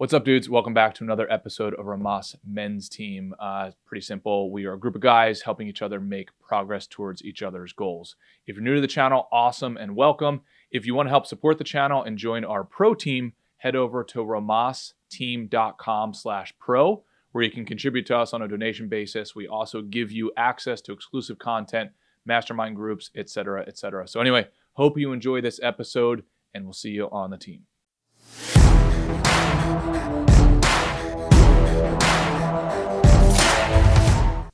What's up, dudes? Welcome back to another episode of Rhomas Men's Team. Pretty simple. We are a group of guys helping each other make progress towards each other's goals. If you're new to the channel, awesome and welcome. If you want to help support the channel and join our pro team, head over to rhomasteam.com/pro, where you can contribute to us on a donation basis. We also give you access to exclusive content, mastermind groups, etc., etc. So anyway, hope you enjoy this episode, and we'll see you on the team.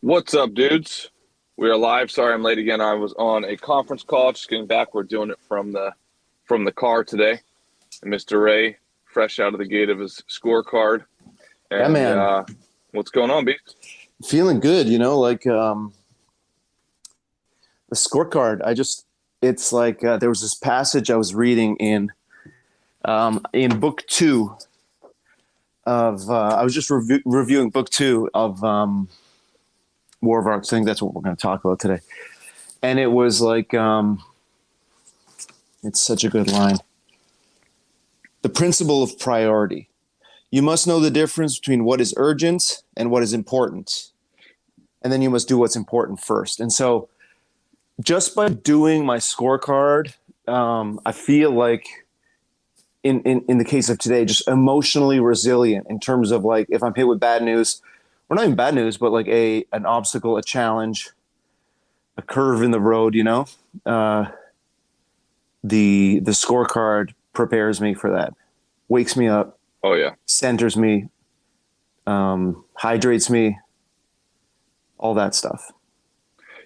What's up, dudes? We are live. Sorry I'm late again. I was on a conference call. Just getting back. We're doing it from the car today. And Mr. Ray, fresh out of the gate of his scorecard. And, yeah, man. What's going on, B? Feeling good, the scorecard. It's like there was this passage I was reading in book 2 of I was just reviewing book 2 of War of Arts. I think that's what we're going to talk about today. And it was like it's such a good line. The principle of priority. You must know the difference between what is urgent and what is important. And then you must do what's important first. And so just by doing my scorecard, I feel like in the case of today, just emotionally resilient in terms of like if I'm hit with bad news, or not even bad news, but like an obstacle, a challenge, a curve in the road, the scorecard prepares me for that, wakes me up. Oh yeah. Centers me, hydrates me, all that stuff.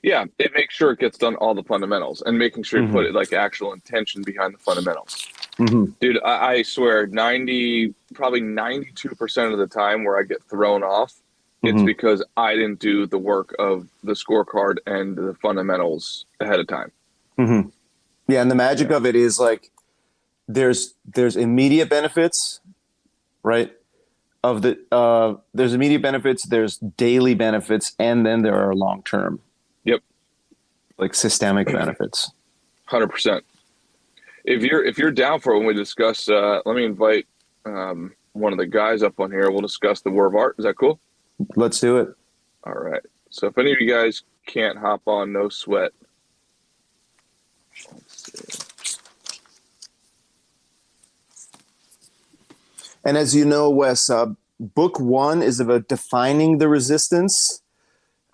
Yeah, it makes sure it gets done all the fundamentals and making sure you put it like actual intention behind the fundamentals. Dude, I swear probably 92% of the time where I get thrown off, it's because I didn't do the work of the scorecard and the fundamentals ahead of time. Yeah, and the magic of it is like there's immediate benefits, right? There's immediate benefits, there's daily benefits, and then there are long-term. Yep. Like systemic benefits. 100%. If you're down for it when we discuss, let me invite one of the guys up on here. We'll discuss the War of Art. Is that cool? Let's do it. All right. So if any of you guys can't hop on, no sweat. Let's see. And as you know, Wes, book 1 is about defining the resistance,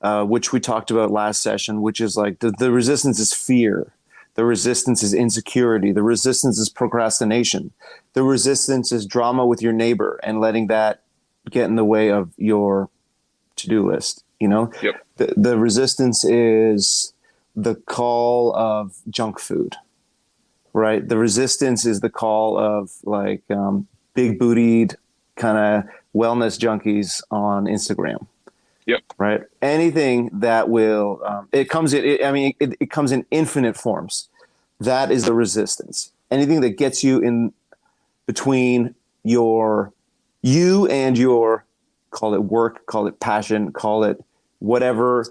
which we talked about last session, which is like the resistance is fear. The resistance is insecurity. The resistance is procrastination. The resistance is drama with your neighbor and letting that get in the way of your to-do list, Yep. The resistance is the call of junk food, right? The resistance is the call of like big bootied kind of wellness junkies on Instagram. Yep. Right. Anything that will, it comes in infinite forms. That is the resistance. Anything that gets you in between you and your, call it work, call it passion, call it whatever,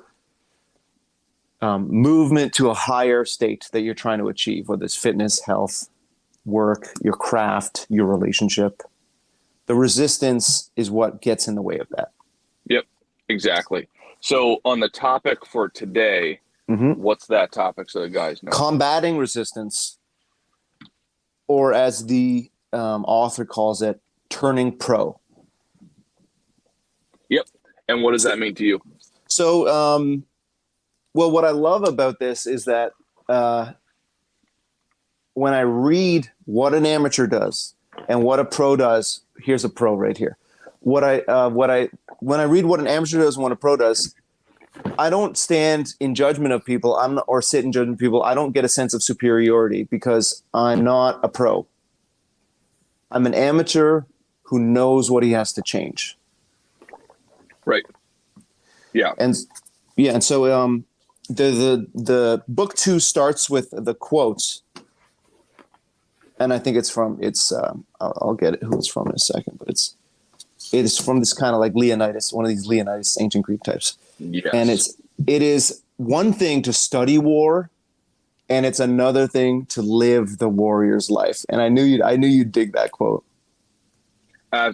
movement to a higher state that you're trying to achieve, whether it's fitness, health, work, your craft, your relationship. The resistance is what gets in the way of that. Yep. Exactly. So on the topic for today, what's that topic so the guys know? Combating resistance, or as the author calls it, turning pro. Yep. And what does that mean to you? So, well, what I love about this is that when I read what an amateur does and what a pro does, here's a pro right here. When I read what an amateur does and what a pro does, I don't stand in judgment of people. Or sit in judgment of people. I don't get a sense of superiority because I'm not a pro. I'm an amateur who knows what he has to change. Right. Yeah. And so the book 2 starts with the quotes, and I think I'll get it who it's from in a second, but it is from this kind of like Leonidas, one of these Leonidas ancient Greek types. Yes. And it is one thing to study war, and it's another thing to live the warrior's life. And I knew you'd dig that quote.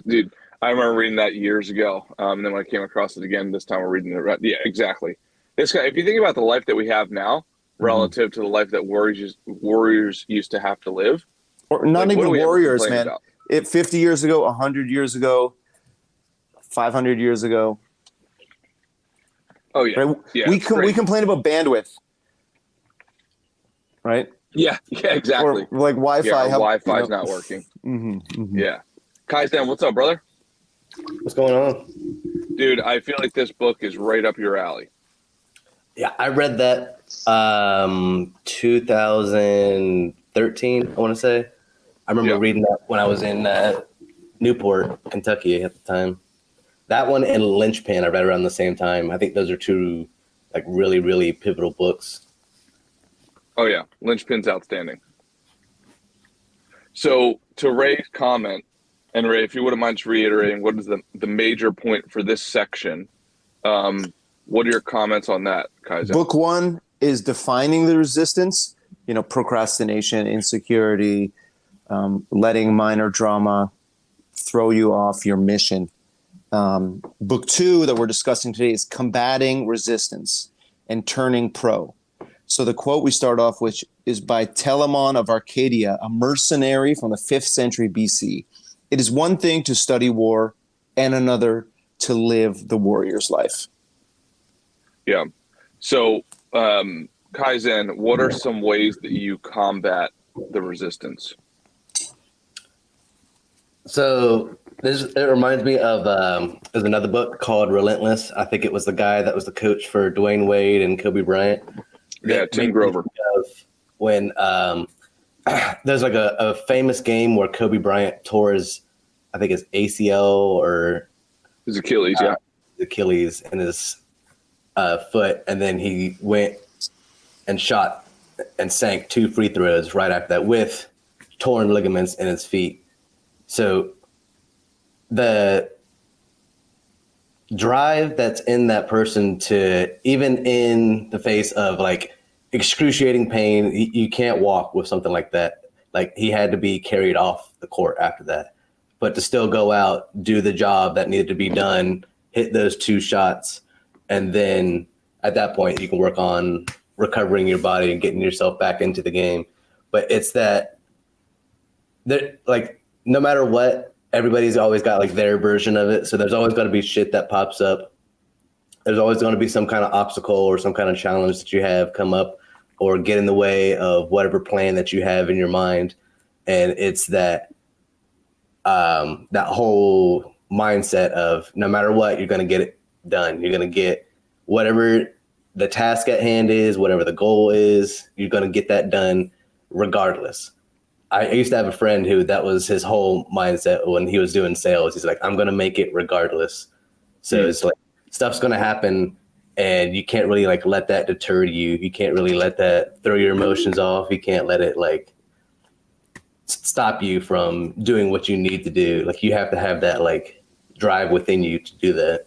Dude, I remember reading that years ago. And then when I came across it again, this time we're reading it. Yeah, exactly. This guy, if you think about the life that we have now relative to the life that warriors used to have to live, or not even warriors, man. About? 50 years ago, 100 years ago, 500 years ago. Oh yeah, right? Yeah. We complain about bandwidth, right? Yeah, exactly. Or like Wi-Fi. Yeah, Wi-Fi's not working. Yeah. Kaizen, what's up, brother? What's going on? Dude, I feel like this book is right up your alley. Yeah, I read that 2013, I want to say. I remember reading that when I was in Newport, Kentucky at the time. That one and Lynchpin I read around the same time. I think those are two like really, really pivotal books. Oh yeah, Lynchpin's outstanding. So to Ray's comment, and Ray, if you wouldn't mind just reiterating, what is the major point for this section? What are your comments on that, Kaizen? Book 1 is defining the resistance, procrastination, insecurity, letting minor drama throw you off your mission. Book 2 that we're discussing today is combating resistance and turning pro. So the quote we start off with is by Telamon of Arcadia, a mercenary from the 5th century BC. It is one thing to study war and another to live the warrior's life. Yeah. So, Kaizen, what are some ways that you combat the resistance? So it reminds me of there's another book called Relentless. I think it was the guy that was the coach for Dwayne Wade and Kobe Bryant. Yeah, Tim Grover. When there's like a famous game where Kobe Bryant tore his, I think his ACL or his Achilles, Achilles in his foot, and then he went and shot and sank 2 free throws right after that with torn ligaments in his feet. So the drive that's in that person to, even in the face of like excruciating pain, you can't walk with something like that. Like he had to be carried off the court after that, but to still go out, do the job that needed to be done, hit those 2 shots. And then at that point you can work on recovering your body and getting yourself back into the game. But it's that like, no matter what, everybody's always got like their version of it. So there's always going to be shit that pops up. There's always going to be some kind of obstacle or some kind of challenge that you have come up or get in the way of whatever plan that you have in your mind. And it's that that whole mindset of no matter what, you're going to get it done. You're going to get whatever the task at hand is, whatever the goal is, you're going to get that done regardless. I used to have a friend who that was his whole mindset when he was doing sales. He's like, I'm going to make it regardless. So it's like stuff's going to happen and you can't really like let that deter you. You can't really let that throw your emotions off. You can't let it like stop you from doing what you need to do. Like you have to have that like drive within you to do that.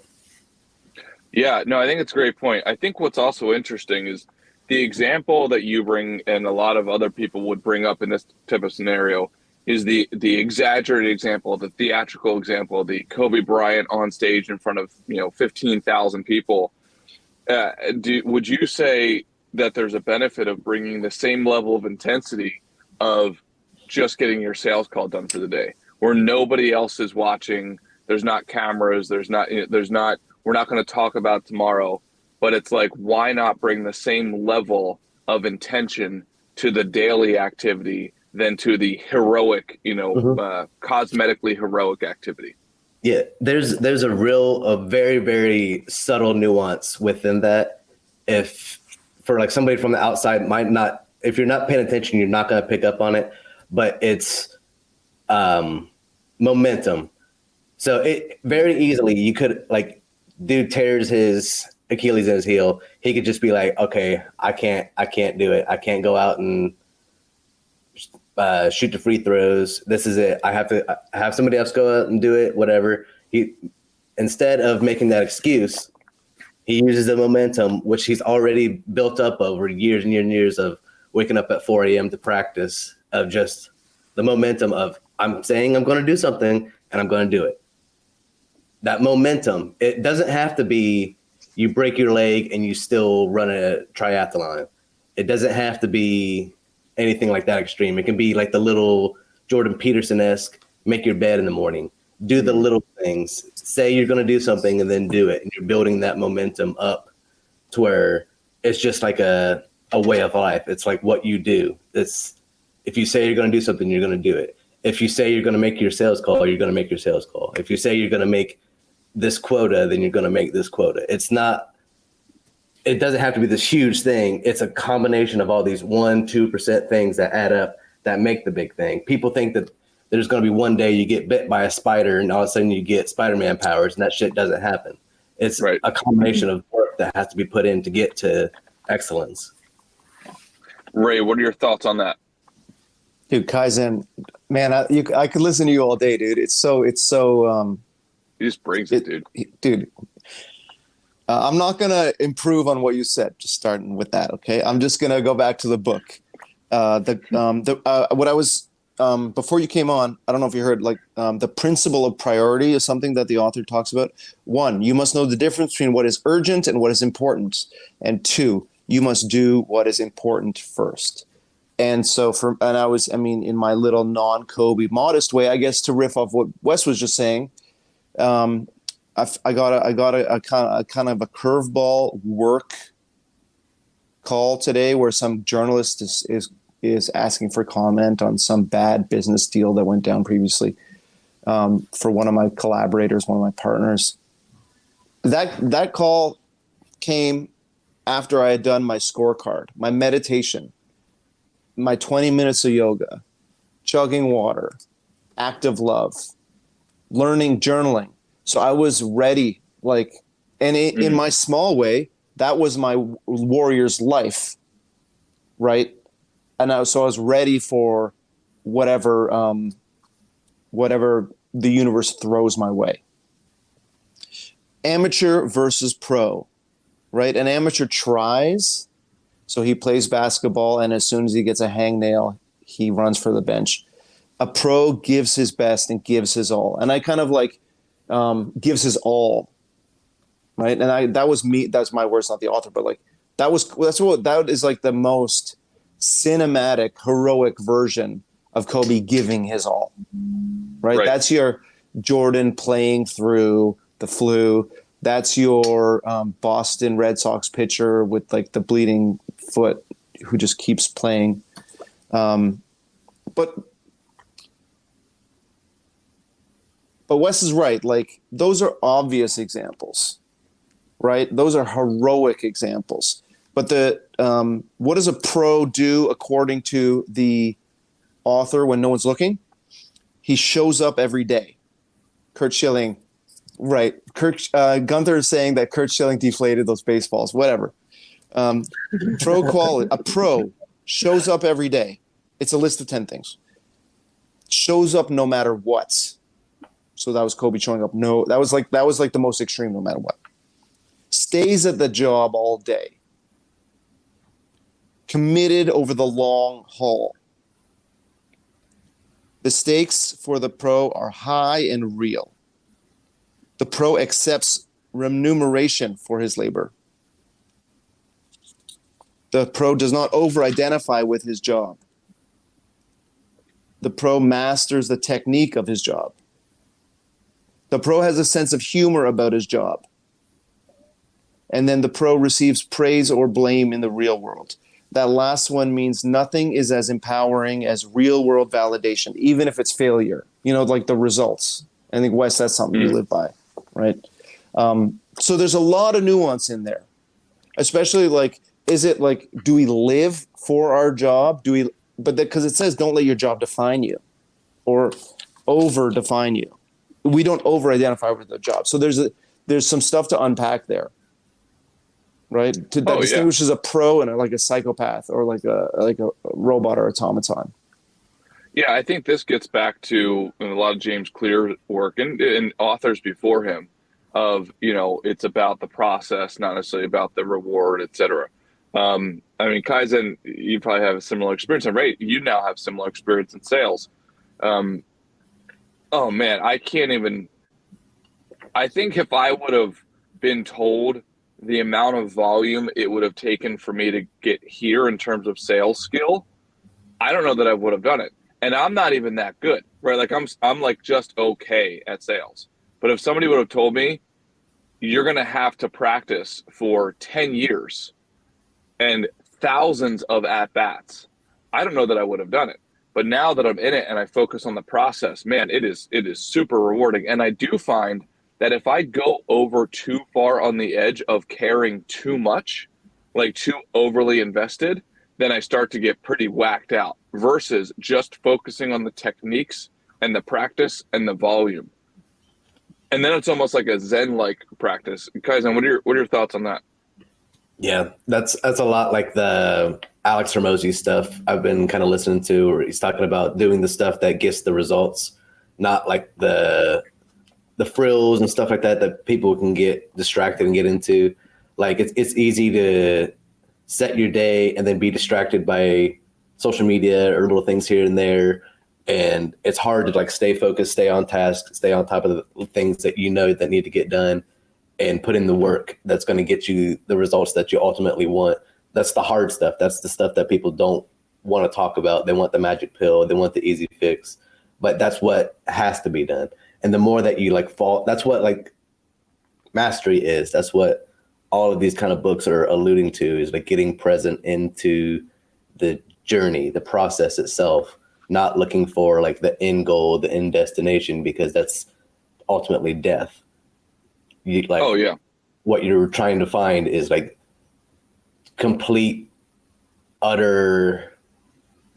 Yeah, no, I think it's a great point. I think what's also interesting is the example that you bring and a lot of other people would bring up in this type of scenario is the exaggerated example, the theatrical example, the Kobe Bryant on stage in front of 15,000 people. Would you say that there's a benefit of bringing the same level of intensity of just getting your sales call done for the day, where nobody else is watching? There's not cameras. We're not going to talk about tomorrow. But it's like, why not bring the same level of intention to the daily activity than to the heroic, cosmetically heroic activity? Yeah, there's a very, very subtle nuance within that. If for like somebody from the outside might not, if you're not paying attention, you're not going to pick up on it. But it's momentum. So it very easily you could like, dude tears his Achilles in his heel, he could just be like, okay, I can't do it. I can't go out and shoot the free throws. This is it. I have to have somebody else go out and do it, whatever. He, instead of making that excuse, he uses the momentum, which he's already built up over years and years and years of waking up at 4 a.m. to practice, of just the momentum of I'm saying I'm going to do something and and I'm going to do it. That momentum, it doesn't have to be you break your leg and you still run a triathlon. It doesn't have to be anything like that extreme. It can be like the little Jordan Peterson-esque, make your bed in the morning, do the little things, say you're going to do something and then do it. And you're building that momentum up to where it's just like a way of life. It's like what you do. It's, if you say you're going to do something, you're going to do it. If you say you're going to make your sales call, you're going to make your sales call. If you say you're going to make this quota, then you're going to make this quota. It doesn't have to be this huge thing. It's a combination of all these 1-2% things that add up that make the big thing. People think that there's going to be one day you get bit by a spider and all of a sudden you get Spider-Man powers, and that shit doesn't happen. It's a combination of work that has to be put in to get to excellence. Ray, what are your thoughts on that? Dude, Kaizen, man, I could listen to you all day, dude. It's so He just brings it, dude. Dude, I'm not going to improve on what you said, just starting with that, okay? I'm just going to go back to the book. What I was, before you came on, I don't know if you heard, like, the principle of priority is something that the author talks about. 1, you must know the difference between what is urgent and what is important. And 2, you must do what is important first. And so in my little non-Kobe modest way, I guess, to riff off what Wes was just saying, I got a kind of a curveball work call today where some journalist is asking for comment on some bad business deal that went down previously, for one of my collaborators, one of my partners. That call came after I had done my scorecard, my meditation, my 20 minutes of yoga, chugging water, active love, learning, journaling. So I was ready, in my small way, that was my warrior's life, right? And I was ready for whatever the universe throws my way. Amateur versus pro, right? An amateur tries, so he plays basketball, and as soon as he gets a hangnail, he runs for the bench. A pro gives his best and gives his all, and I kind of gives his all, right? And that was me. That's my words, not the author, but that is like the most cinematic, heroic version of Kobe giving his all, right? That's your Jordan playing through the flu. That's your Boston Red Sox pitcher with the bleeding foot who just keeps playing. But Wes is right. Those are obvious examples, right? Those are heroic examples. But what does a pro do according to the author when no one's looking? He shows up every day. Kurt Schilling, right? Gunther is saying that Kurt Schilling deflated those baseballs, whatever. Pro quality, a pro shows up every day. It's a list of 10 things. Shows up no matter what. So that was Kobe showing up. No, that was like the most extreme, no matter what. Stays at the job all day. Committed over the long haul. The stakes for the pro are high and real. The pro accepts remuneration for his labor. The pro does not over-identify with his job. The pro masters the technique of his job. The pro has a sense of humor about his job. And then the pro receives praise or blame in the real world. That last one means nothing is as empowering as real world validation, even if it's failure, the results. I think, Wes, that's something you live by, right? So there's a lot of nuance in there, especially is it do we live for our job? Because it says don't let your job define you or over define you. We don't over identify with the job. So there's some stuff to unpack there. Right, that distinguishes a pro and a psychopath or a robot or automaton. Yeah, I think this gets back to a lot of James Clear work and authors before him of it's about the process, not necessarily about the reward, etc. Kaizen, you probably have a similar experience, and Ray, you now have similar experience in sales. Oh man, I can't even. I think if I would have been told the amount of volume it would have taken for me to get here in terms of sales skill, I don't know that I would have done it. And I'm not even that good, right? Like I'm like just okay at sales. But if somebody would have told me you're going to have to practice for 10 years and thousands of at-bats, I don't know that I would have done it. But now that I'm in it and I focus on the process, man, it is super rewarding. And I do find that if I go over too far on the edge of caring too much, like too overly invested, then I start to get pretty whacked out versus just focusing on the techniques and the practice and the volume. And then it's almost like a Zen-like practice. Kaizen, what are your thoughts on that? Yeah, that's a lot like the Alex Hormozy stuff I've been kind of listening to, where he's talking about doing the stuff that gets the results, not like the frills and stuff like that people can get distracted and get into. Like it's easy to set your day and then be distracted by social media or little things here and there. And it's hard to like stay focused, stay on task, stay on top of the things that you know that need to get done and put in the work that's going to get you the results that you ultimately want. That's the hard stuff. That's the stuff that people don't want to talk about. They want the magic pill. They want the easy fix, but that's what has to be done. And the more that you like fall, that's what like mastery is. That's what all of these kind of books are alluding to, is like getting present into the journey, the process itself, not looking for like the end goal, the end destination, because that's ultimately death. Oh yeah. What you're trying to find is like complete, utter,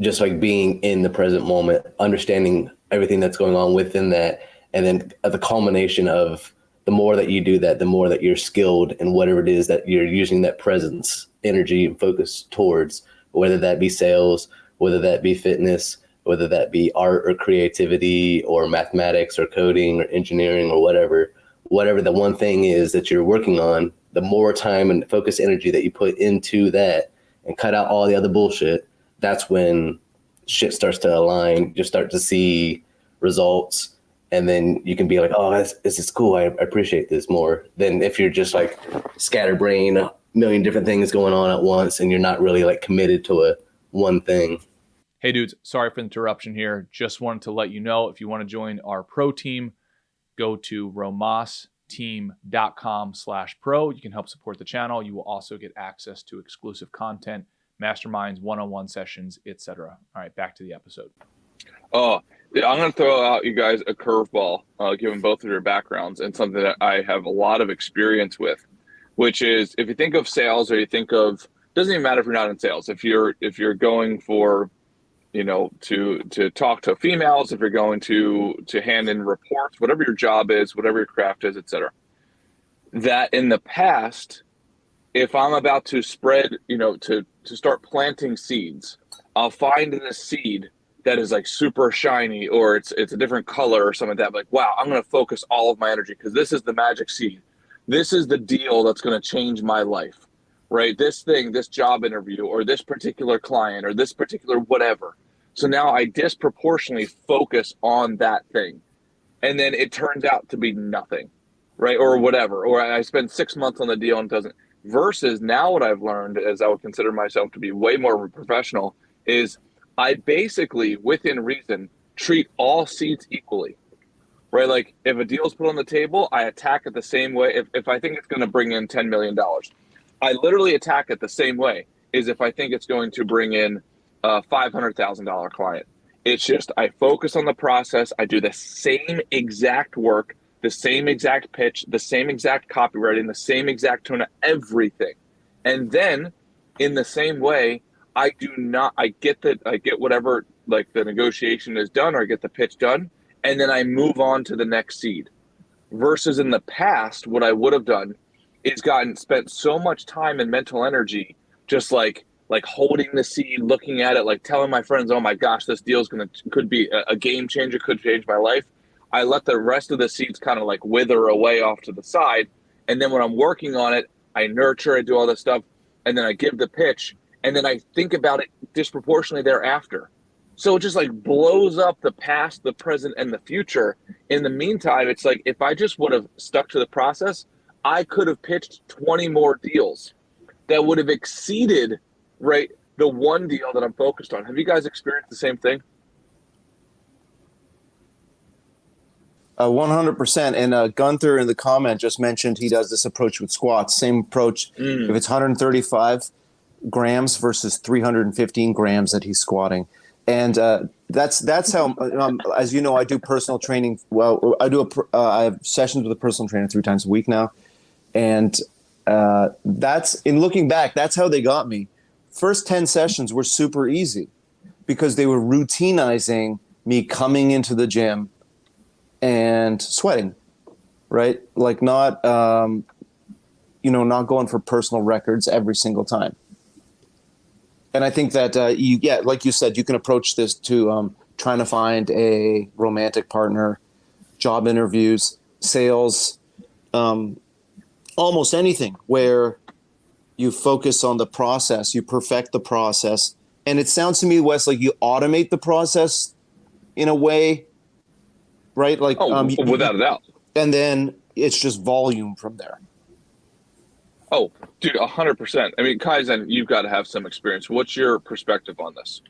just like being in the present moment, understanding everything that's going on within that. And then the culmination of the more that you do that, the more that you're skilled in whatever it is that you're using that presence, energy, and focus towards, whether that be sales, whether that be fitness, whether that be art or creativity or mathematics or coding or engineering or whatever the one thing is that you're working on, the more time and focus energy that you put into that and cut out all the other bullshit, that's when shit starts to align. You start to see results. And then you can be like, oh, this is cool. I appreciate this more than if you're just like scatterbrained, a million different things going on at once, and you're not really like committed to one thing. Hey dudes, sorry for the interruption here. Just wanted to let you know, if you want to join our pro team, go to romasteam.com/pro. You can help support the channel. You will also get access to exclusive content, masterminds, one-on-one sessions, etc. All right, back to the episode. Oh, I'm going to throw out you guys a curveball, given both of your backgrounds, and something that I have a lot of experience with, which is if you think of sales, or you think of, doesn't even matter if you're not in sales, if you're going for, to talk to females, if you're going to hand in reports, whatever your job is, whatever your craft is, etc. That in the past, if I'm about to spread, to start planting seeds, I'll find in a seed that is like super shiny, or it's a different color or something like that. Like, wow, I'm going to focus all of my energy because this is the magic seed. This is the deal that's going to change my life, right? This thing, this job interview, or this particular client, or this particular whatever. So now I disproportionately focus on that thing. And then it turns out to be nothing, right? Or whatever. Or I spend 6 months on the deal and it doesn't. Versus now what I've learned, as I would consider myself to be way more professional, is I basically, within reason, treat all seeds equally, right? Like if a deal is put on the table, I attack it the same way. If I think it's going to bring in $10 million, I literally attack it the same way as if I think it's going to bring in a $500,000 client. It's just, I focus on the process. I do the same exact work, the same exact pitch, the same exact copywriting, the same exact tone of everything. And then in the same way, I get whatever, like the negotiation is done, or I get the pitch done, and then I move on to the next seed. Versus in the past, what I would have done is spent so much time and mental energy just like holding the seed, looking at it, like telling my friends, oh my gosh, this deal could be a game changer, could change my life. I let the rest of the seeds kind of like wither away off to the side. And then when I'm working on it, I nurture, I do all this stuff, and then I give the pitch, and then I think about it disproportionately thereafter. So it just like blows up the past, the present, and the future. In the meantime, it's like if I just would have stuck to the process, I could have pitched 20 more deals that would have exceeded, right, the one deal that I'm focused on. Have you guys experienced the same thing? 100%. And Gunther in the comment just mentioned he does this approach with squats. Same approach. If it's 135 grams versus 315 grams that he's squatting. And that's how, as you know, I do personal training. Well, I have sessions with a personal trainer 3 times a week now. And that's, in looking back, that's how they got me. First 10 sessions were super easy because they were routinizing me coming into the gym and sweating, right? Like not, not going for personal records every single time. And I think that, like you said, you can approach this to trying to find a romantic partner, job interviews, sales, almost anything where you focus on the process, you perfect the process. And it sounds to me, Wes, like you automate the process in a way, right? Like, without a doubt. And then it's just volume from there. Oh, dude, 100%. I mean, Kaizen, you've got to have some experience. What's your perspective on this?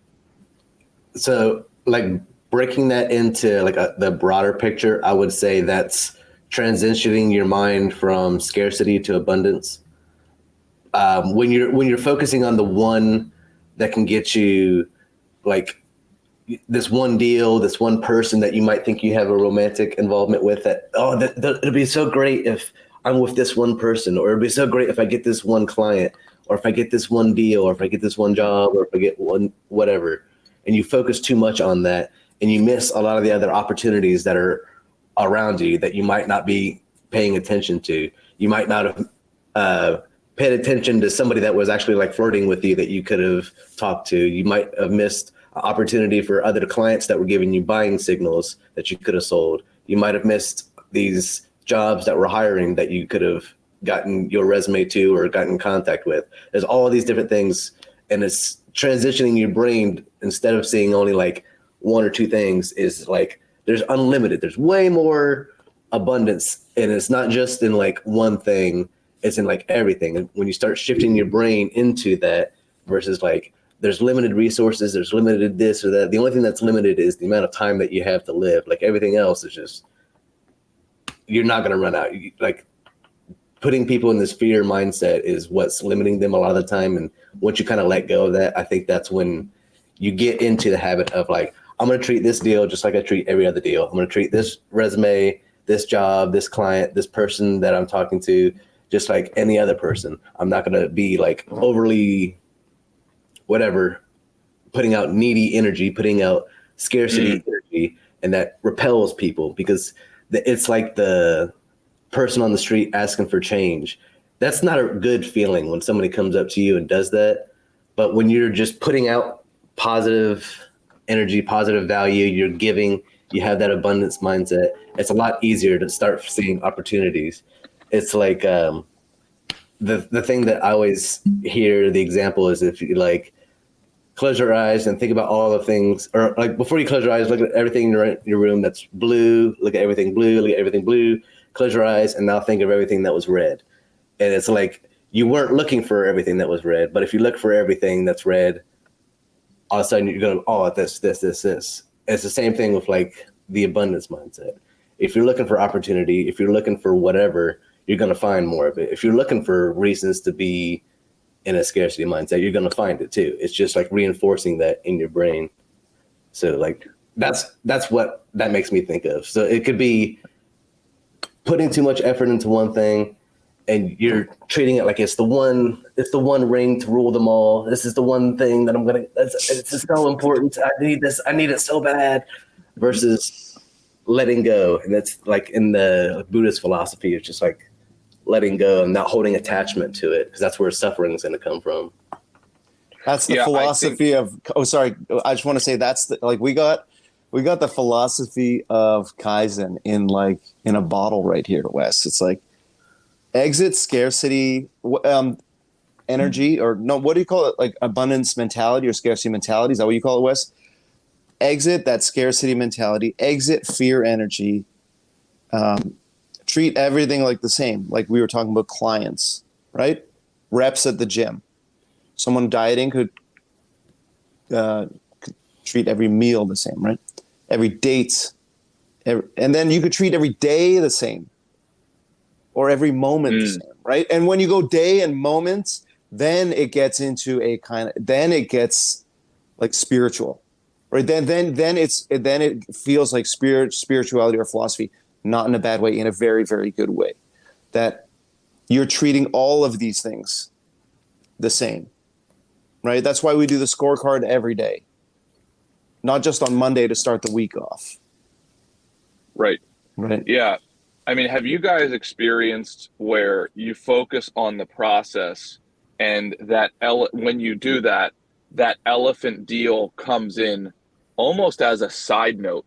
So, like, breaking that into like the broader picture, I would say that's transitioning your mind from scarcity to abundance. When you're focusing on the one that can get you, like, this one deal, this one person that you might think you have a romantic involvement with, that it'd be so great if I'm with this one person, or it'd be so great if I get this one client, or if I get this one deal, or if I get this one job, or if I get one whatever. And you focus too much on that, and you miss a lot of the other opportunities that are around you that you might not be paying attention to. You might not have paid attention to somebody that was actually like flirting with you that you could have talked to. You might have missed an opportunity for other clients that were giving you buying signals that you could have sold. You might have missed these jobs that were hiring that you could have gotten your resume to or gotten in contact with. There's all of these different things, and it's transitioning your brain. Instead of seeing only like one or two things, is like there's unlimited. There's way more abundance, and it's not just in like one thing, it's in like everything. And when you start shifting your brain into that versus like there's limited resources, there's limited this or that, the only thing that's limited is the amount of time that you have to live. Like everything else is just, you're not going to run out. Like putting people in this fear mindset is what's limiting them a lot of the time. And once you kind of let go of that, I think that's when you get into the habit of like, I'm going to treat this deal just like I treat every other deal. I'm going to treat this resume, this job, this client, this person that I'm talking to, just like any other person. I'm not going to be like overly whatever, putting out needy energy, putting out scarcity energy, and that repels people because it's like the person on the street asking for change. That's not a good feeling when somebody comes up to you and does that. But when you're just putting out positive energy, positive value, you're giving, you have that abundance mindset, it's a lot easier to start seeing opportunities. It's like the thing that I always hear, the example is if you like close your eyes and think about all the things, or like before you close your eyes, look at everything in your room that's blue, look at everything blue, look at everything blue, close your eyes, and now think of everything that was red. And it's like you weren't looking for everything that was red, but if you look for everything that's red, all of a sudden you're going, oh, this. It's the same thing with like the abundance mindset. If you're looking for opportunity, if you're looking for whatever, you're going to find more of it. If you're looking for reasons to be in a scarcity mindset, you're going to find it too. It's just like reinforcing that in your brain. So like that's what that makes me think of. So it could be putting too much effort into one thing and you're treating it like it's the one ring to rule them all. This is the one thing that it's just so important. I need this. I need it so bad, versus letting go. And that's like in the Buddhist philosophy, it's just like letting go and not holding attachment to it, because that's where suffering is going to come from. That's the philosophy of. Oh, sorry. I just want to say that's the, like we got the philosophy of Kaizen in a bottle right here, Wes. It's like exit scarcity energy, or no, what do you call it? Like abundance mentality or scarcity mentality? Is that what you call it, Wes? exit that scarcity mentality, exit fear energy, treat everything like the same. Like we were talking about clients, right? Reps at the gym. Someone dieting could treat every meal the same, right? Every date, and then you could treat every day the same, or every moment the same, right? And when you go day and moments, then it gets into then it gets like spiritual, right? Then it feels like spirituality or philosophy, not in a bad way, in a very, very good way. That you're treating all of these things the same, right? That's why we do the scorecard every day, not just on Monday to start the week off. Right. Right. Yeah. I mean, have you guys experienced where you focus on the process and that when you do that, that elephant deal comes in almost as a side note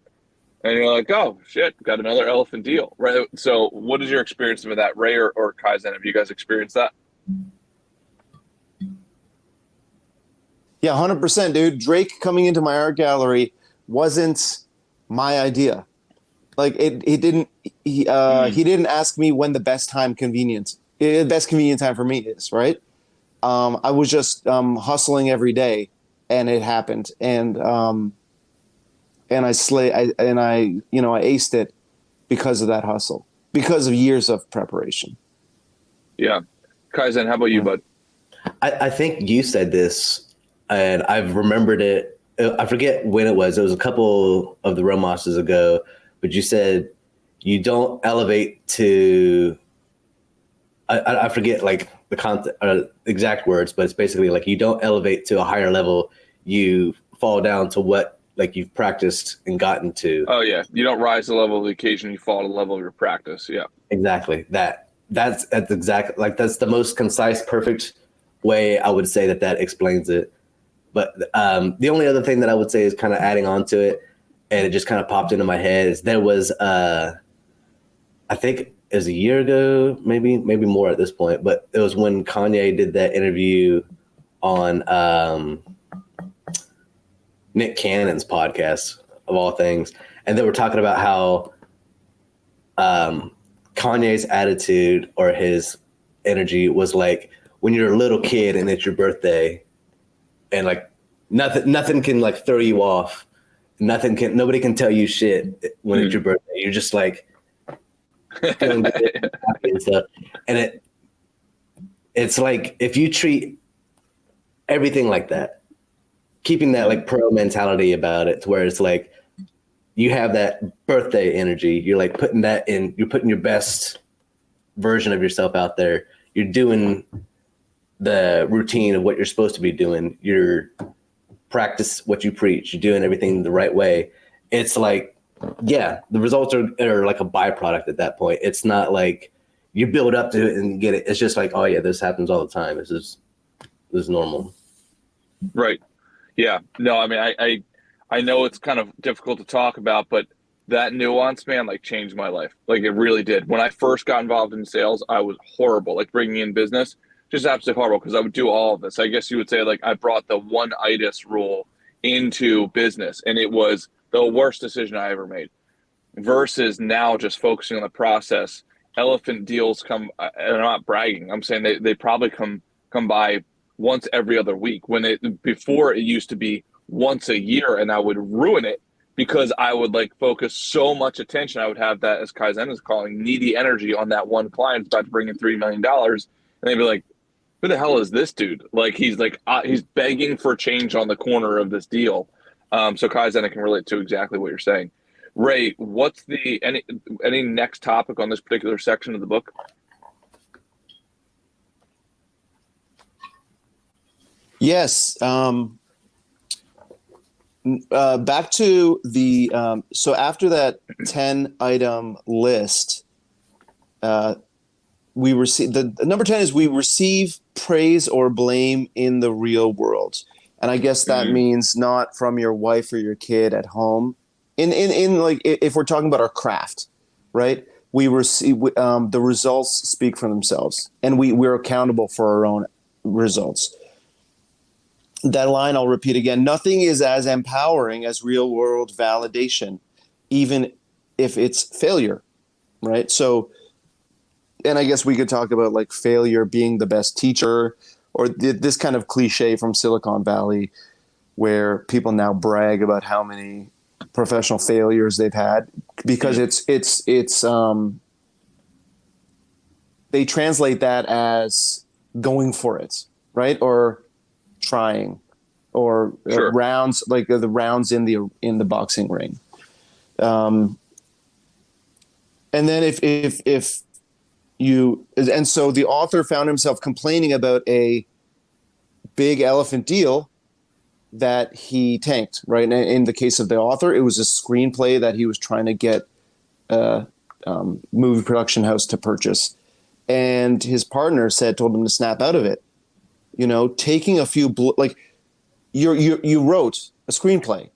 and you're like, oh shit, got another elephant deal, right? So what is your experience with that, Ray or Kaizen? Have you guys experienced that? Yeah, 100%, dude. Drake coming into my art gallery wasn't my idea. Like he didn't ask me when the best convenient time for me is, right? I was just hustling every day, and it happened, and I aced it because of that hustle, because of years of preparation. Yeah, Kaizen, how about you, bud? I think you said this, and I've remembered it. I forget when it was. It was a couple of the Rhomases ago, but you said you don't elevate to. I forget like the exact words, but it's basically like you don't elevate to a higher level. You fall down to what like you've practiced and gotten to. Oh yeah, you don't rise to the level of the occasion. You fall to the level of your practice. Yeah, exactly. That's exactly like that's the most concise, perfect way I would say that explains it. But the only other thing that I would say is kind of adding on to it, and it just kind of popped into my head, is there was, I think it was a year ago, maybe more at this point, but it was when Kanye did that interview on Nick Cannon's podcast, of all things. And they were talking about how Kanye's attitude or his energy was like when you're a little kid and it's your birthday, and like nothing can like throw you off. Nobody can tell you shit when it's your birthday. You're just like feeling good, happy and stuff. And it's like if you treat everything like that, keeping that like pro mentality about it, to where it's like you have that birthday energy. You're like putting your best version of yourself out there. You're doing the routine of what you're supposed to be doing. You're practice what you preach. You're doing everything the right way. It's like, yeah, the results are like a byproduct at that point. It's not like you build up to it and get it. It's just like, oh yeah, this happens all the time. This is normal. Right. Yeah. No, I mean, I know it's kind of difficult to talk about, but that nuance, man, like changed my life. Like it really did. When I first got involved in sales, I was horrible. Like bringing in business, just absolutely horrible, because I would do all of this. I guess you would say like I brought the one-itis rule into business, and it was the worst decision I ever made. Versus now just focusing on the process. Elephant deals come, and I'm not bragging, I'm saying they probably come by once every other week, when before it used to be once a year, and I would ruin it because I would like focus so much attention. I would have that, as Kaizen is calling, needy energy on that one client about to bring in $3 million. And they'd be like, who the hell is this dude? Like, he's begging for change on the corner of this deal. So Kaizen, I can relate to exactly what you're saying. Ray, what's any next topic on this particular section of the book? Yes. Back to the so after that 10-item list, we receive the number 10 is we receive praise or blame in the real world, and I guess that means not from your wife or your kid at home. In like if we're talking about our craft, right? We receive the results speak for themselves, and we're accountable for our own results. that line I'll repeat again. Nothing is as empowering as real world validation, even if it's failure, right? So, and I guess we could talk about like failure being the best teacher, or this kind of cliche from Silicon Valley where people now brag about how many professional failures they've had, because it's they translate that as going for it, right? Or trying, or Sure. rounds, like the rounds in the boxing ring. And then if you, and so the author found himself complaining about a big elephant deal that he tanked, right? And in the case of the author, it was a screenplay that he was trying to get a movie production house to purchase. And his partner told him to snap out of it. You know, taking a few, like you wrote a screenplay.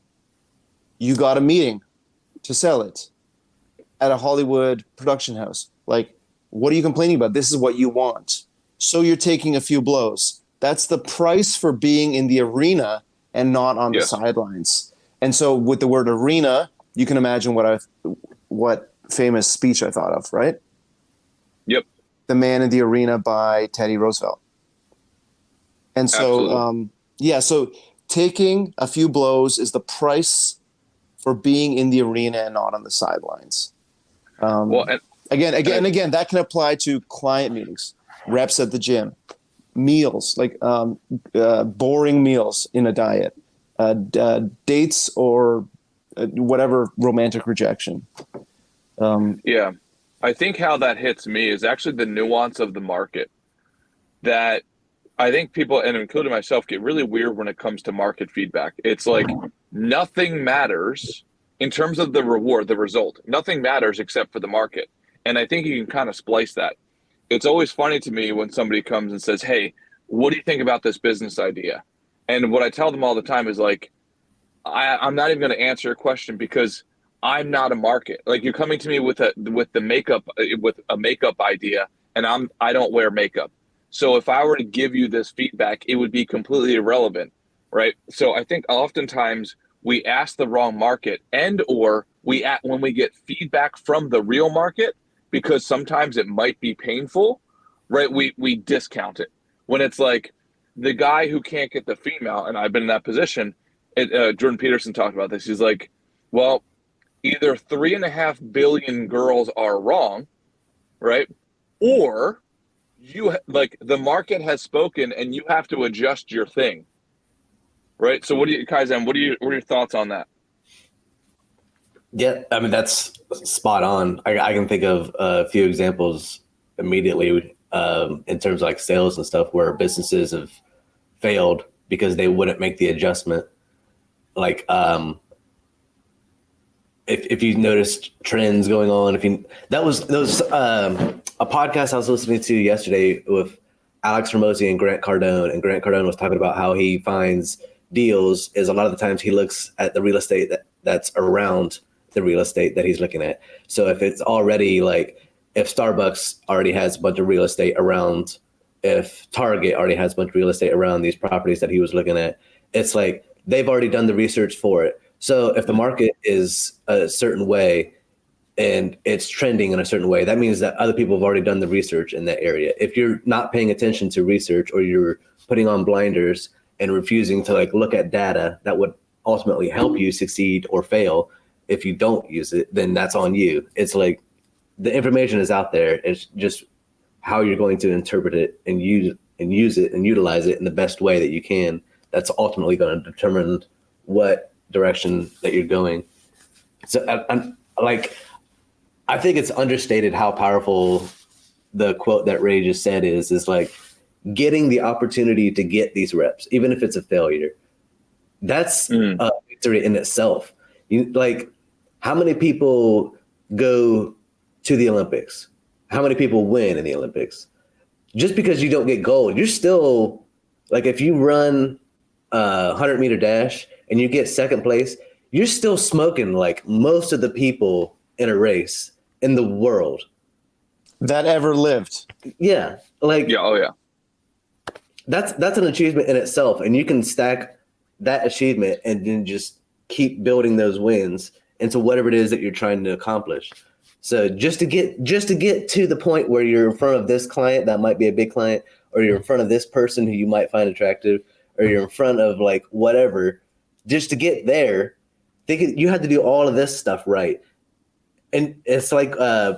You got a meeting to sell it at a Hollywood production house. Like, what are you complaining about? This is what you want. So you're taking a few blows. That's the price for being in the arena and not on the sidelines. And so with the word arena, you can imagine what famous speech I thought of, right? Yep. The Man in the Arena by Teddy Roosevelt. And so, so taking a few blows is the price for being in the arena and not on the sidelines. Again, that can apply to client meetings, reps at the gym, meals, like boring meals in a diet, dates, or whatever romantic rejection. I think how that hits me is actually the nuance of the market that I think people, and including myself, get really weird when it comes to market feedback. It's like nothing matters in terms of the reward, the result. Nothing matters except for the market. And I think you can kind of splice that. It's always funny to me when somebody comes and says, hey, what do you think about this business idea? And what I tell them all the time is like, I'm not even going to answer your question because I'm not a market. Like, you're coming to me with a makeup idea, and I don't wear makeup. So if I were to give you this feedback, it would be completely irrelevant, right? So I think oftentimes we ask the wrong market, or when we get feedback from the real market, because sometimes it might be painful, right? We discount it. When it's like the guy who can't get the female, and I've been in that position, Jordan Peterson talked about this. He's like, well, either 3.5 billion girls are wrong, right? Or the market has spoken and you have to adjust your thing, right? So Kaizen, what are your thoughts on that? Yeah, I mean, that's spot on. I can think of a few examples immediately in terms of like sales and stuff where businesses have failed because they wouldn't make the adjustment. Like, if you noticed trends going on, there was a podcast I was listening to yesterday with Alex Ramosi and Grant Cardone, and Grant Cardone was talking about how he finds deals is a lot of the times he looks at the real estate that's around the real estate that he's looking at. So if it's already like, if Starbucks already has a bunch of real estate around, if Target already has a bunch of real estate around these properties that he was looking at, it's like they've already done the research for it. So if the market is a certain way and it's trending in a certain way, that means that other people have already done the research in that area. If you're not paying attention to research, or you're putting on blinders and refusing to like look at data that would ultimately help you succeed or fail, if you don't use it, then that's on you. It's like the information is out there. It's just how you're going to interpret it and use it and utilize it in the best way that you can. That's ultimately going to determine what direction that you're going. So I think it's understated how powerful the quote that Ray just said is like getting the opportunity to get these reps, even if it's a failure. That's a victory in itself. How many people go to the Olympics? How many people win in the Olympics? Just because you don't get gold, you're still like, if you run a 100-meter dash and you get second place, you're still smoking like most of the people in a race in the world that ever lived. Yeah. Like, yeah. Oh yeah. that's an achievement in itself, and you can stack that achievement and then just keep building those wins into whatever it is that you're trying to accomplish. So just to get to the point where you're in front of this client that might be a big client, or you're in front of this person who you might find attractive, or you're in front of like whatever, just to get there, you have to do all of this stuff right. And it's like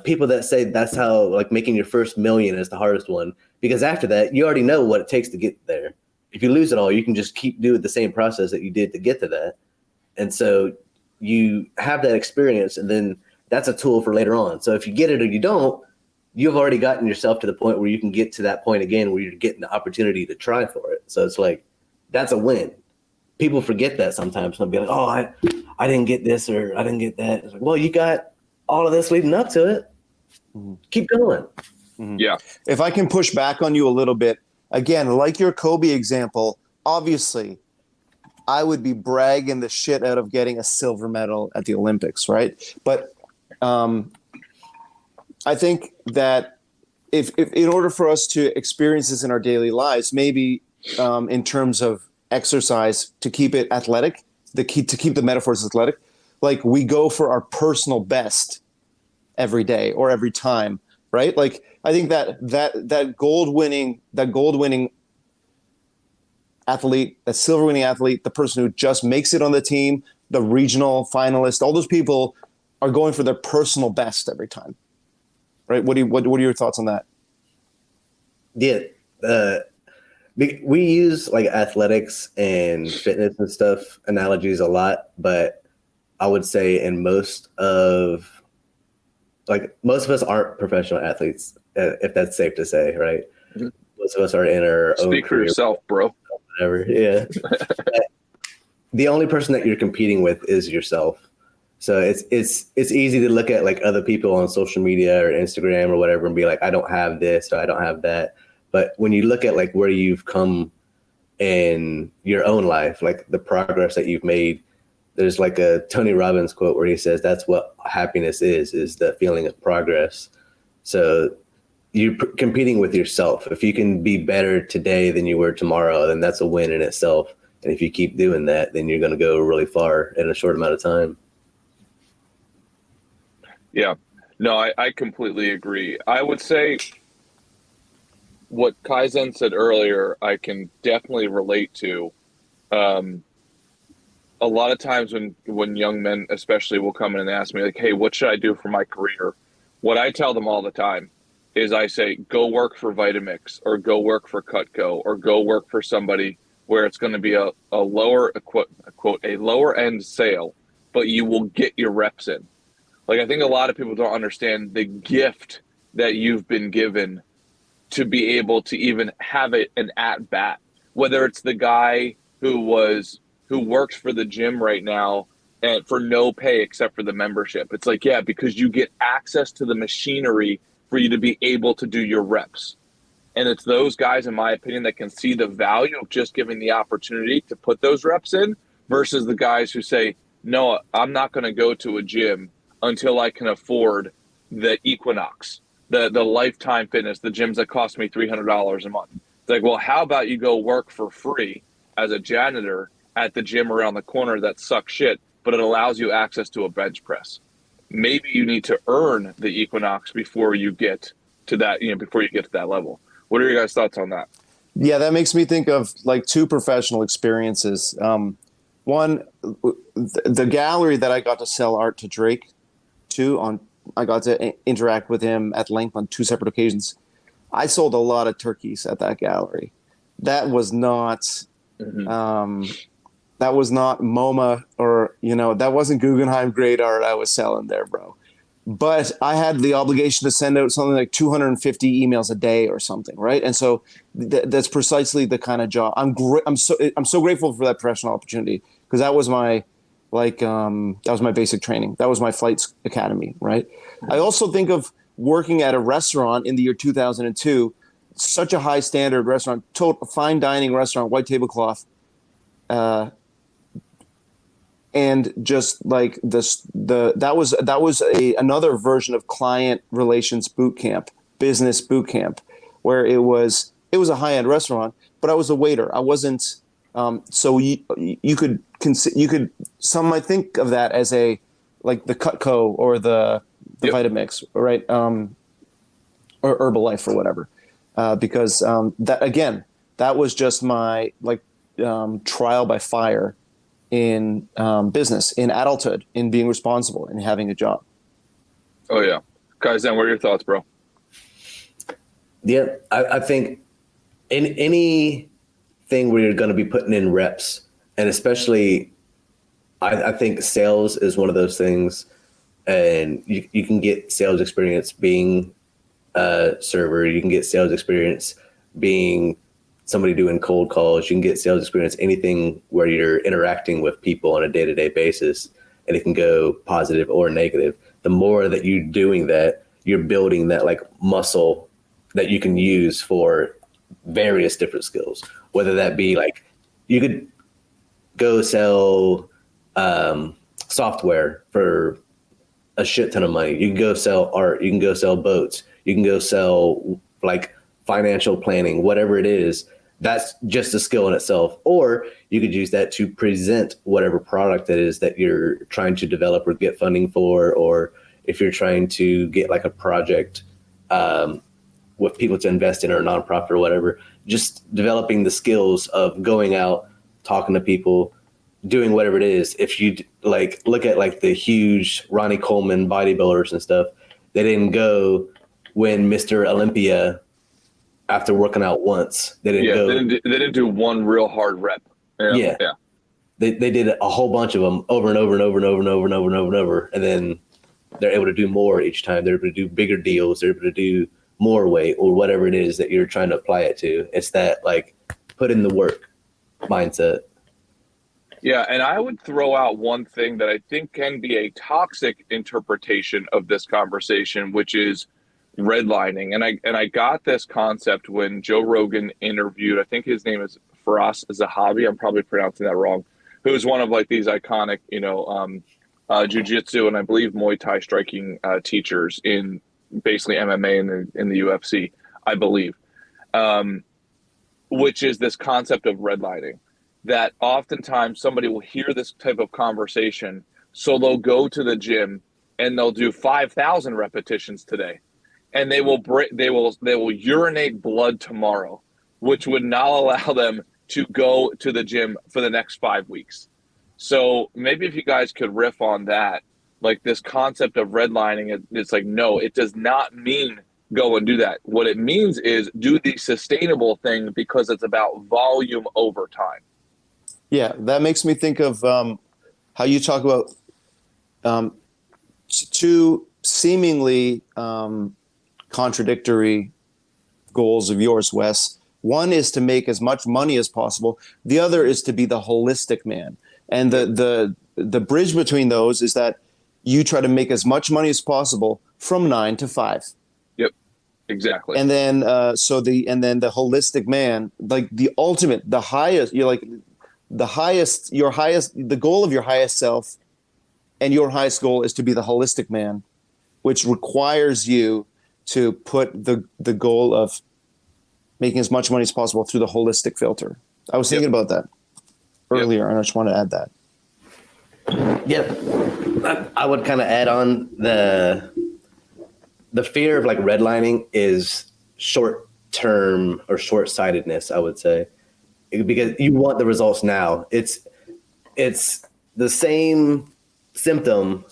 people that say that's how like making your first million is the hardest one, because after that you already know what it takes to get there. If you lose it all, you can just keep doing the same process that you did to get to that. And so you have that experience, and then that's a tool for later on. So if you get it or you don't, you've already gotten yourself to the point where you can get to that point again where you're getting the opportunity to try for it. So it's like, that's a win. People forget that sometimes. They'll be like, oh, I didn't get this or I didn't get that. It's like, well, you got all of this leading up to it. Mm-hmm. Keep going. Mm-hmm. Yeah. If I can push back on you a little bit, again, like your Kobe example, obviously, I would be bragging the shit out of getting a silver medal at the Olympics, right? But I think that if in order for us to experience this in our daily lives, maybe in terms of exercise, to keep it athletic, to keep the metaphors athletic, like we go for our personal best every day or every time, right? Like I think that gold winning athlete, that silver winning athlete, the person who just makes it on the team, the regional finalist, all those people are going for their personal best every time, right? What are your thoughts on that? Yeah, we use like athletics and fitness and stuff analogies a lot, but I would say in most of us aren't professional athletes, if that's safe to say, right? Mm-hmm. Most of us are in our own Speak for career, yourself, bro. Whatever, yeah. The only person that you're competing with is yourself. So it's easy to look at like other people on social media or Instagram or whatever and be like, I don't have this or I don't have that. But when you look at like where you've come in your own life, like the progress that you've made, there's like a Tony Robbins quote where he says, that's what happiness is the feeling of progress. So you're competing with yourself. If you can be better today than you were tomorrow, then that's a win in itself. And if you keep doing that, then you're going to go really far in a short amount of time. Yeah, no, I completely agree. I would say what Kaizen said earlier, I can definitely relate to. A lot of times when young men especially will come in and ask me like, hey, what should I do for my career? What I tell them all the time is I say, go work for Vitamix or go work for Cutco or go work for somebody where it's going to be a lower, quote, a lower end sale, but you will get your reps in. Like, I think a lot of people don't understand the gift that you've been given to be able to even have an at bat, whether it's the guy who works for the gym right now and for no pay except for the membership. It's like, yeah, because you get access to the machinery for you to be able to do your reps. And it's those guys, in my opinion, that can see the value of just giving the opportunity to put those reps in versus the guys who say, no, I'm not going to go to a gym until I can afford the Equinox, the Lifetime Fitness, the gyms that cost me $300 a month. It's like, well, how about you go work for free as a janitor at the gym around the corner that sucks shit, but it allows you access to a bench press. Maybe you need to earn the Equinox before you get to that, before you get to that level. What are your guys' thoughts on that? Yeah, that makes me think of like two professional experiences. One, the gallery that I got to sell art to Drake I got to interact with him at length on two separate occasions. I sold a lot of turkeys at that gallery. That was not, that was not MoMA or, that wasn't Guggenheim great art I was selling there, bro. But I had the obligation to send out something like 250 emails a day or something, right? And so that's precisely the kind of job. I'm so grateful for that professional opportunity because that was my basic training. That was my flight academy, right? I also think of working at a restaurant in the year 2002, such a high standard restaurant, fine dining restaurant, white tablecloth, and just like this, that was another version of client relations boot camp, business boot camp, where it was It was a high-end restaurant, but I was a waiter. I wasn't. So you could some might think of that as a like the Cutco or the Vitamix, right? Or Herbalife or whatever, because that was just my trial by fire in business, in adulthood, in being responsible, and having a job. Oh yeah, Kaizen, what are your thoughts, bro? Yeah, I think in anything where you're going to be putting in reps, and especially, I think sales is one of those things, and you can get sales experience being a server. You can get sales experience being somebody doing cold calls. You can get sales experience anything where you're interacting with people on a day-to-day basis, and it can go positive or negative. The more that you're doing that, you're building that like muscle that you can use for various different skills, whether that be like you could go sell software for a shit ton of money. You can go sell art. You can go sell boats. You can go sell like financial planning, whatever it is. That's just a skill in itself. Or you could use that to present whatever product it is that you're trying to develop or get funding for, or if you're trying to get like a project with people to invest in or a nonprofit or whatever, just developing the skills of going out, talking to people, doing whatever it is. If you like look at like the huge Ronnie Coleman bodybuilders and stuff, they didn't go win Mr. Olympia after working out once. They didn't do one real hard rep. Yeah. They did a whole bunch of them over and over and over and over and over and over and over and over. And then they're able to do more each time. They're able to do bigger deals. They're able to do more weight or whatever it is that you're trying to apply it to. It's that like put in the work mindset. Yeah, and I would throw out one thing that I think can be a toxic interpretation of this conversation, which is redlining. And I got this concept when Joe Rogan interviewed, I think his name is Firas Zahabi, I'm probably pronouncing that wrong, who is one of like these iconic, jiu-jitsu and I believe Muay Thai striking teachers in basically MMA in the UFC, I believe, which is this concept of redlining. That oftentimes somebody will hear this type of conversation, so they'll go to the gym and they'll do 5,000 repetitions today, and they will urinate blood tomorrow, which would not allow them to go to the gym for the next 5 weeks. So maybe if you guys could riff on that, like this concept of redlining, it's like, no, it does not mean go and do that. What it means is do the sustainable thing because it's about volume over time. Yeah, that makes me think of how you talk about two seemingly contradictory goals of yours, Wes. One is to make as much money as possible. The other is to be the holistic man. And the bridge between those is that you try to make as much money as possible from 9 to 5. Yep, exactly. And then the holistic man, like the ultimate, the highest, you're like, the goal of your highest self and your highest goal is to be the holistic man, which requires you to put the goal of making as much money as possible through the holistic filter. I was thinking about that earlier, and I just want to add that. Yeah, I would kind of add on the fear of like redlining is short term or short sightedness, I would say. Because you want the results now. It's the same symptom.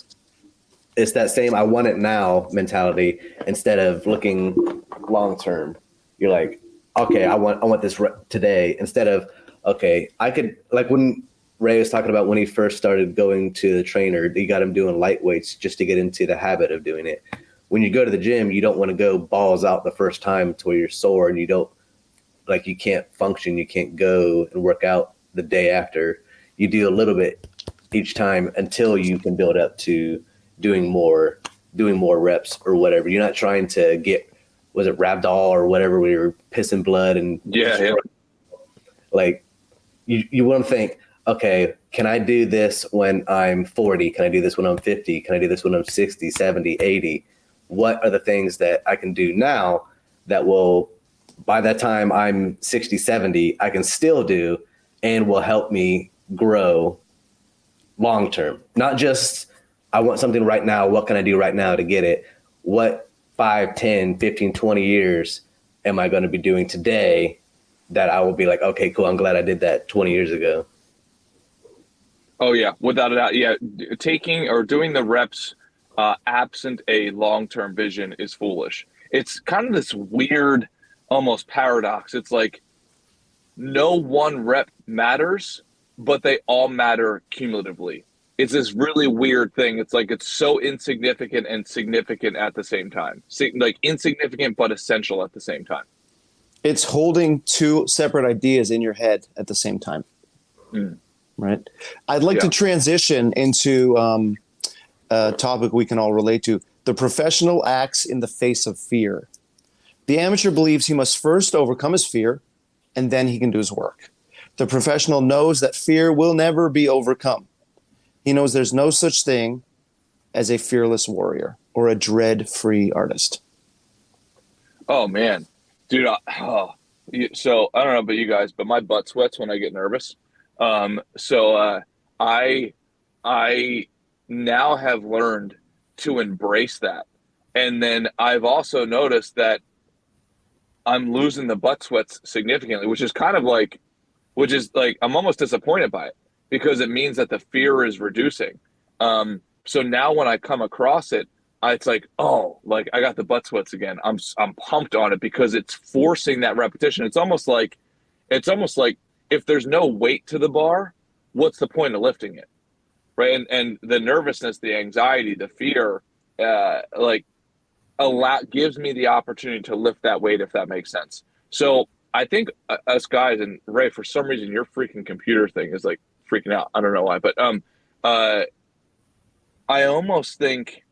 It's that same I want it now mentality instead of looking long term. You're like, okay, I want this today instead of, okay, I could, like when Ray was talking about when he first started going to the trainer, he got him doing light weights just to get into the habit of doing it. When you go to the gym, you don't want to go balls out the first time to where you're sore and you don't, like you can't function, you can't go and work out the day after. You do a little bit each time until you can build up to doing more reps or whatever. You're not trying to get, was it Ragdoll or whatever, where you're pissing blood and like you want to think, okay, can I do this when I'm 40? Can I do this when I'm 50? Can I do this when I'm 60, 70, 80? What are the things that I can do now that will by that time I'm 60, 70, I can still do and will help me grow long term. Not just, I want something right now. What can I do right now to get it? What 5, 10, 15, 20 years am I going to be doing today that I will be like, okay, cool. I'm glad I did that 20 years ago. Oh yeah, without a doubt. Yeah, taking or doing the reps absent a long-term vision is foolish. It's kind of this weird, almost paradox. It's like no one rep matters, but they all matter cumulatively. It's this really weird thing. It's like it's so insignificant and significant at the same time. Like insignificant but essential at the same time. It's holding two separate ideas in your head at the same time. Right? I'd like to transition into a topic we can all relate to. The professional acts in the face of fear. The amateur believes he must first overcome his fear, and then he can do his work. The professional knows that fear will never be overcome. He knows there's no such thing as a fearless warrior or a dread-free artist. Oh, man. Dude, so I don't know about you guys, but my butt sweats when I get nervous. So I now have learned to embrace that. And then I've also noticed that I'm losing the butt sweats significantly, which is I'm almost disappointed by it because it means that the fear is reducing. So now when I come across it, it's like, oh, like I got the butt sweats again. I'm pumped on it because it's forcing that repetition. It's almost like if there's no weight to the bar, what's the point of lifting it? Right. And the nervousness, the anxiety, the fear, gives me the opportunity to lift that weight, if that makes sense. So I think us guys, and Ray, for some reason, your freaking computer thing is like freaking out. I don't know why, but I almost think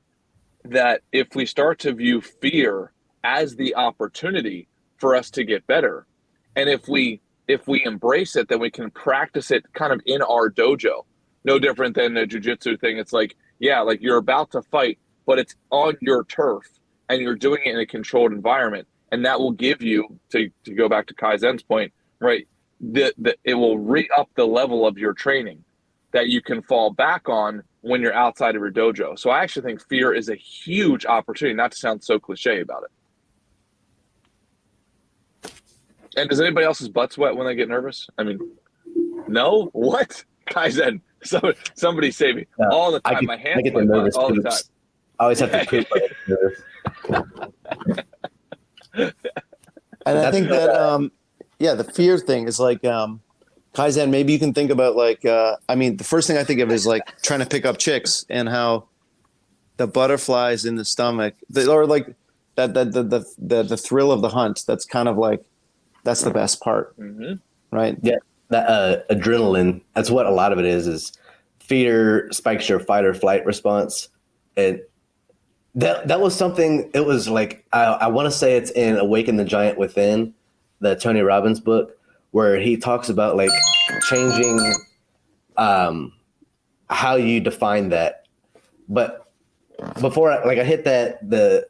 that if we start to view fear as the opportunity for us to get better, and if we embrace it, then we can practice it kind of in our dojo. No different than the jiu-jitsu thing. It's like, yeah, like you're about to fight, but it's on your turf and you're doing it in a controlled environment. And that will give you, to go back to Kaizen's point, right, it will re-up the level of your training that you can fall back on when you're outside of your dojo. So I actually think fear is a huge opportunity, not to sound so cliche about it. And does anybody else's butt sweat when they get nervous? I mean, no? What? Kaizen, somebody save me. No, all the time. My hands get nervous all the time. I always have to poop. And I think that, the fear thing is like, Kaizen, maybe you can think about the first thing I think of is like trying to pick up chicks and how the butterflies in the stomach, or like the thrill of the hunt. That's kind of like, that's the best part, right? Yeah, that adrenaline. That's what a lot of it is fear spikes your fight or flight response. And that was something. It was like I want to say it's in Awaken the Giant Within, the Tony Robbins book, where he talks about like changing how you define that. But before I hit that, the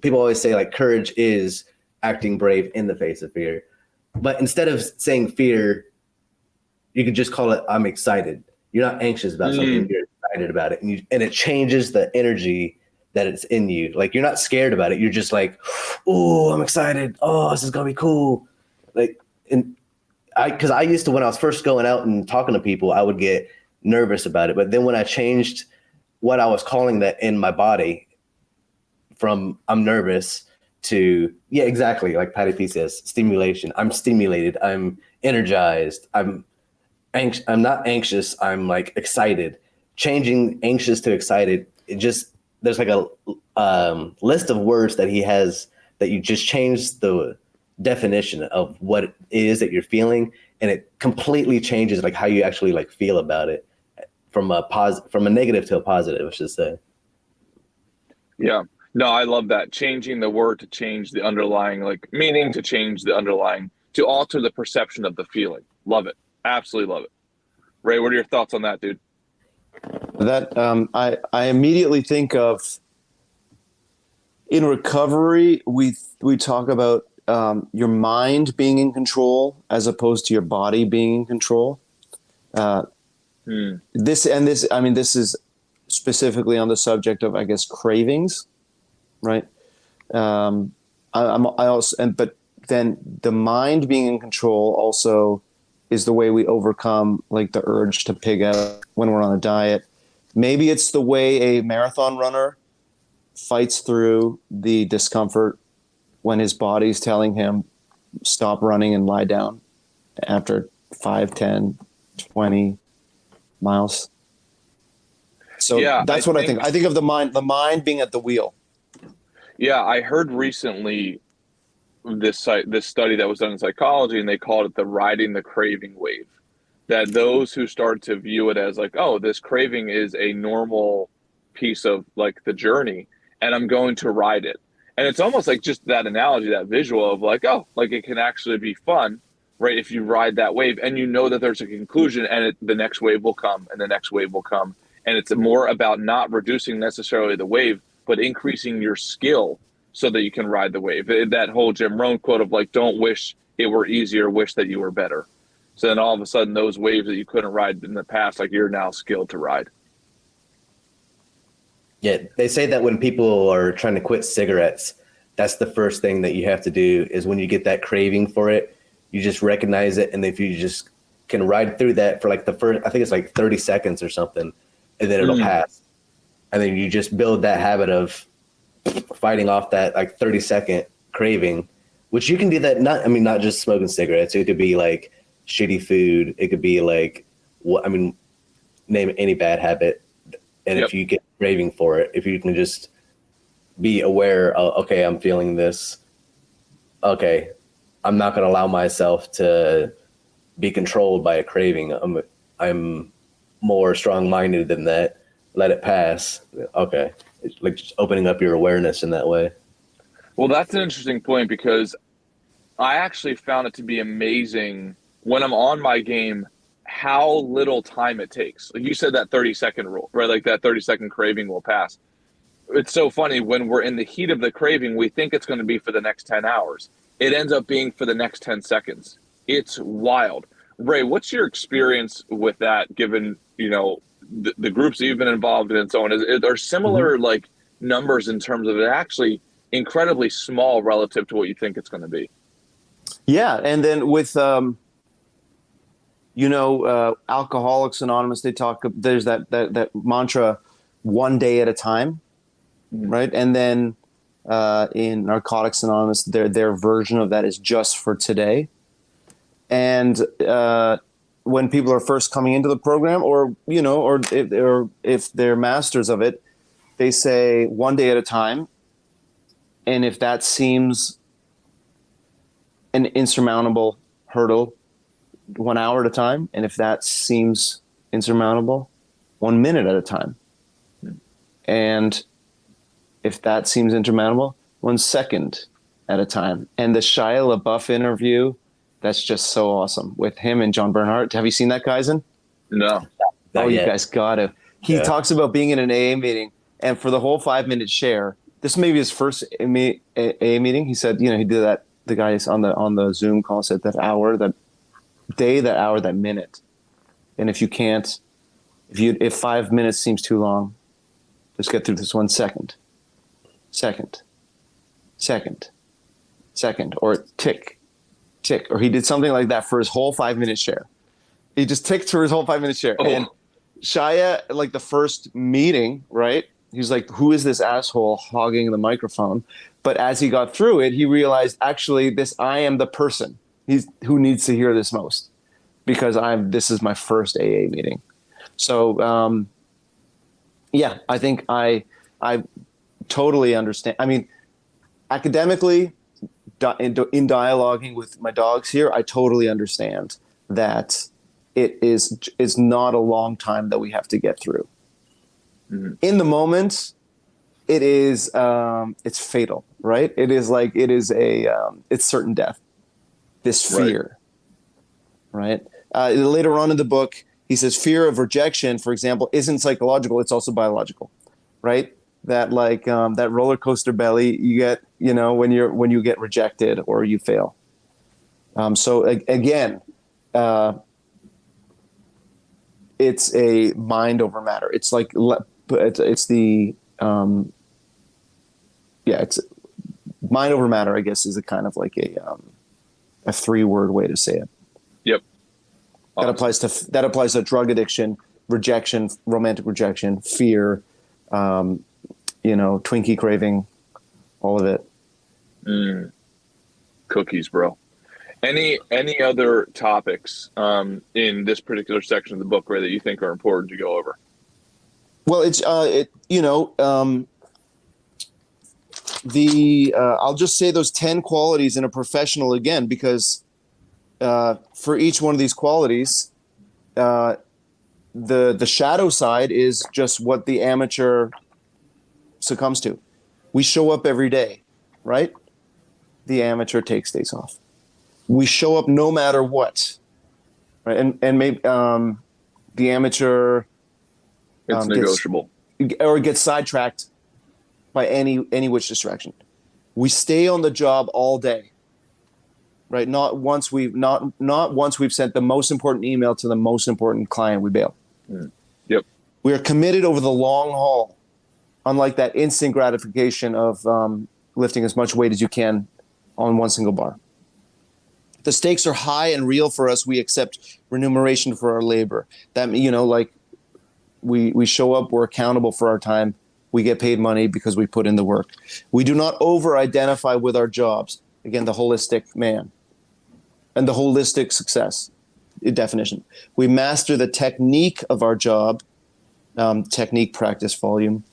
people always say like courage is acting brave in the face of fear. But instead of saying fear, you could just call it I'm excited. You're not anxious about something, you're excited about it. And it changes the energy that it's in you. Like you're not scared about it. You're just like, oh, I'm excited. Oh, this is gonna be cool. Because I used to, when I was first going out and talking to people, I would get nervous about it. But then when I changed what I was calling that in my body from I'm nervous to, yeah, exactly. Like Patty P says, stimulation. I'm stimulated. I'm energized. I'm not anxious. I'm like excited. Changing anxious to excited. There's like a list of words that he has that you just change the definition of what it is that you're feeling, and it completely changes like how you actually like feel about it from a negative to a positive, I should say. Yeah. No, I love that. Changing the word to change the underlying, like meaning to change the underlying, to alter the perception of the feeling. Love it. Absolutely love it. Ray, what are your thoughts on that, dude? That I immediately think of in recovery, we talk about your mind being in control as opposed to your body being in control. This is specifically on the subject of, I guess, cravings, right? But then the mind being in control also is the way we overcome like the urge to pig out when we're on a diet. Maybe it's the way a marathon runner fights through the discomfort when his body's telling him stop running and lie down after 5, 10, 20 miles. So yeah, that's what I think. I think of the mind being at the wheel. Yeah, I heard recently this study that was done in psychology, and they called it the riding the craving wave. That those who start to view it as like, oh, this craving is a normal piece of like the journey, and I'm going to ride it. And it's almost like just that analogy, that visual of like, oh, like it can actually be fun, right? If you ride that wave and you know that there's a conclusion, and the next wave will come and the next wave will come. And it's more about not reducing necessarily the wave, but increasing your skill so that you can ride the wave. That whole Jim Rohn quote of like, don't wish it were easier, wish that you were better. So then all of a sudden those waves that you couldn't ride in the past, like you're now skilled to ride. Yeah, they say that when people are trying to quit cigarettes, that's the first thing that you have to do is when you get that craving for it, you just recognize it. And if you just can ride through that for like the first, I think it's like 30 seconds or something, and then it'll pass. And then you just build that habit of fighting off that like 30-second craving, which you can do that. Not just smoking cigarettes. It could be like shitty food. It could be like, name any bad habit. And if you get craving for it, if you can just be aware of, okay, I'm feeling this. Okay, I'm not going to allow myself to be controlled by a craving. I'm more strong-minded than that. Let it pass. Okay. It's like just opening up your awareness in that way. Well, that's an interesting point because I actually found it to be amazing when I'm on my game, how little time it takes. Like you said, that 30-second rule, right? Like that 30-second craving will pass. It's so funny when we're in the heat of the craving, we think it's going to be for the next 10 hours. It ends up being for the next 10 seconds. It's wild. Ray, what's your experience with that given, the groups that you've been involved in and so on? Are similar like numbers in terms of it actually incredibly small relative to what you think it's going to be? Yeah. And then with, Alcoholics Anonymous, there's that mantra, one day at a time. Right. And then in Narcotics Anonymous, their version of that is just for today. And when people are first coming into the program or if they're masters of it, they say one day at a time. And if that seems an insurmountable hurdle, 1 hour at a time. And if that seems insurmountable, 1 minute at a time. And if that seems insurmountable, 1 second at a time. And the Shia LaBeouf interview, that's just so awesome with him and John Bernhardt. Have you seen that, Kaizen? No. You guys got to. He talks about being in an AA meeting, and for the whole 5-minute share, this may be his first AA meeting. He said, he did that. The guys on the Zoom call said that hour, that day, that hour, that minute. And if 5 minutes seems too long, just get through this 1 second. Second, or tick, or he did something like that for his whole 5-minute share. He just ticked for his whole 5-minute share. Oh. And Shia, like the first meeting, right? He's like, who is this asshole hogging the microphone? But as he got through it, he realized, actually, I am the person who needs to hear this most, because this is my first AA meeting. So, I think I totally understand. I mean, academically, in dialoguing with my dogs here, I totally understand that it's not a long time that we have to get through. Mm-hmm. In the moment, it is it's fatal, right? It's certain death. This fear, right? Later on in the book, he says fear of rejection, for example, isn't psychological; it's also biological, right? that like that roller coaster belly you get, when you get rejected or you fail. So again, it's a mind over matter. It's like it's the it's mind over matter, I guess, is a kind of like a 3-word way to say it. Yep. Awesome. That applies to drug addiction, rejection, romantic rejection, fear, Twinkie craving, all of it. Cookies, bro. Any other topics in this particular section of the book, Ray, that you think are important to go over? Well, it's I'll just say those 10 qualities in a professional again, because for each one of these qualities, the shadow side is just what the amateur succumbs to. We show up every day, right? The amateur takes days off. We show up no matter what, right? And maybe the amateur it's negotiable, gets sidetracked by any which distraction. We stay on the job all day, right? Not once we've sent the most important email to the most important client, we bail. Yep. We are committed over the long haul, unlike that instant gratification of lifting as much weight as you can on one single bar. The stakes are high and real for us. We accept remuneration for our labor. That, like we show up, we're accountable for our time. We get paid money because we put in the work. We do not over-identify with our jobs. Again, the holistic man and the holistic success definition. We master the technique of our job, technique, practice, volume.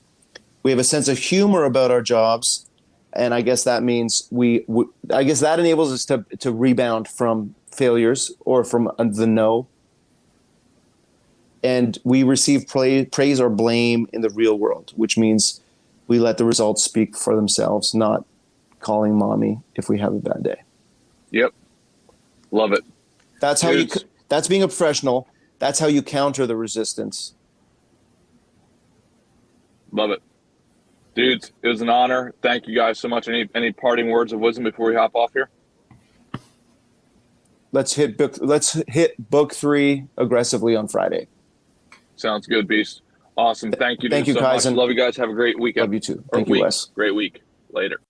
We have a sense of humor about our jobs. And I guess that means I guess that enables us to rebound from failures or from the no. And we receive praise or blame in the real world, which means we let the results speak for themselves, not calling mommy if we have a bad day. Yep. Love it. That's how that's being a professional. That's how you counter the resistance. Love it. Dudes, it was an honor. Thank you guys so much. Any parting words of wisdom before we hop off here? Let's hit book 3 aggressively on Friday. Sounds good, Beast. Awesome. Thank you. Thank you, so guys. much. Love you guys. Have a great weekend. Love you too. Thank you, Wes. Great week. Later.